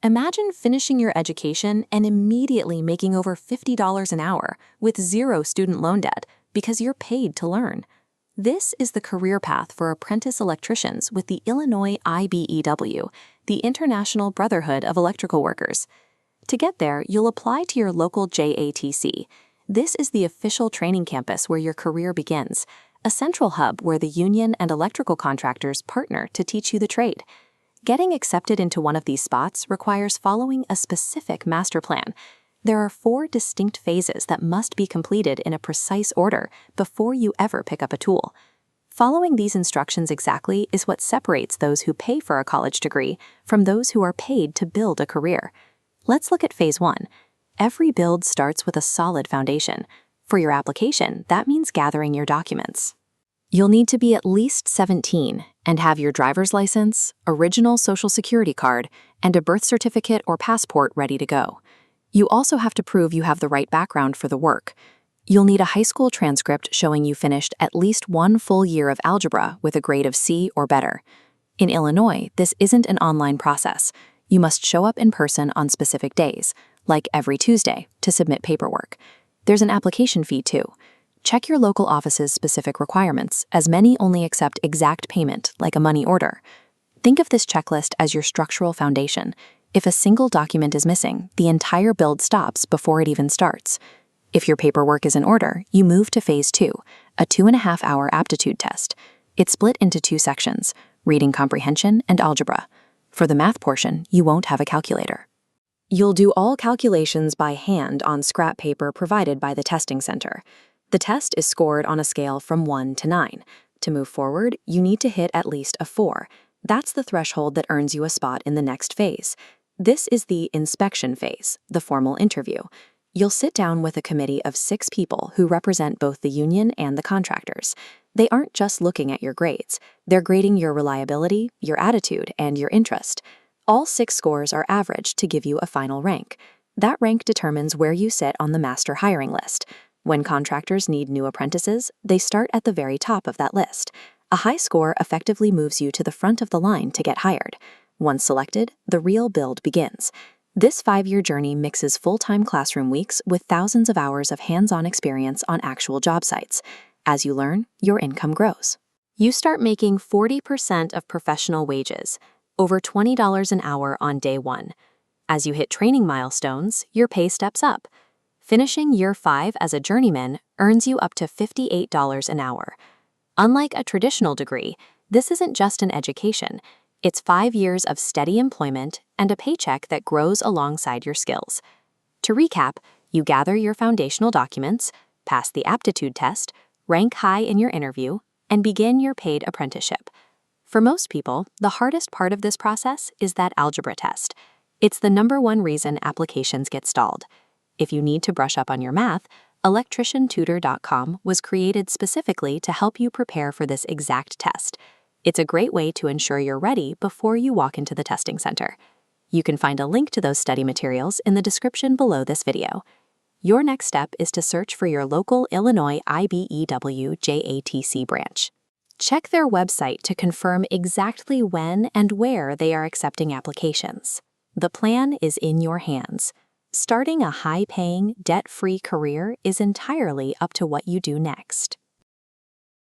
Imagine finishing your education and immediately making over $50 an hour with zero student loan debt because you're paid to learn. This is the career path for apprentice electricians with the Illinois IBEW, the International Brotherhood of Electrical Workers. To get there, you'll apply to your local JATC. This is the official training campus where your career begins, a central hub where the union and electrical contractors partner to teach you the trade. Getting accepted into one of these spots requires following a specific master plan. There are 4 distinct phases that must be completed in a precise order before you ever pick up a tool. Following these instructions exactly is what separates those who pay for a college degree from those who are paid to build a career. Let's look at Phase 1. Every build starts with a solid foundation. For your application, that means gathering your documents. You'll need to be at least 17 and have your driver's license, original Social Security card, and a birth certificate or passport ready to go. You also have to prove you have the right background for the work. You'll need a high school transcript showing you finished at least 1 full year of algebra with a grade of C or better. In Illinois, this isn't an online process. You must show up in person on specific days, like every Tuesday, to submit paperwork. There's an application fee too. Check your local office's specific requirements, as many only accept exact payment, like a money order. Think of this checklist as your structural foundation. If a single document is missing, the entire build stops before it even starts. If your paperwork is in order, you move to Phase 2, a 2.5-hour aptitude test. It's split into 2 sections, reading comprehension and algebra. For the math portion, you won't have a calculator. You'll do all calculations by hand on scrap paper provided by the testing center. The test is scored on a scale from 1 to 9. To move forward, you need to hit at least a 4. That's the threshold that earns you a spot in the next phase. This is the inspection phase, the formal interview. You'll sit down with a committee of 6 people who represent both the union and the contractors. They aren't just looking at your grades. They're grading your reliability, your attitude, and your interest. All 6 scores are averaged to give you a final rank. That rank determines where you sit on the master hiring list. When contractors need new apprentices, they start at the very top of that list. A high score effectively moves you to the front of the line to get hired. Once selected, the real build begins. This 5-year journey mixes full-time classroom weeks with thousands of hours of hands-on experience on actual job sites. As you learn, your income grows. You start making 40% of professional wages, over $20 an hour on day 1. As you hit training milestones, your pay steps up. Finishing year 5 as a journeyman earns you up to $58 an hour. Unlike a traditional degree, this isn't just an education. It's 5 years of steady employment and a paycheck that grows alongside your skills. To recap, you gather your foundational documents, pass the aptitude test, rank high in your interview, and begin your paid apprenticeship. For most people, the hardest part of this process is that algebra test. It's the #1 reason applications get stalled. If you need to brush up on your math, electriciantutor.com was created specifically to help you prepare for this exact test. It's a great way to ensure you're ready before you walk into the testing center. You can find a link to those study materials in the description below this video. Your next step is to search for your local Illinois IBEW JATC branch. Check their website to confirm exactly when and where they are accepting applications. The plan is in your hands. Starting a high-paying, debt-free career is entirely up to what you do next.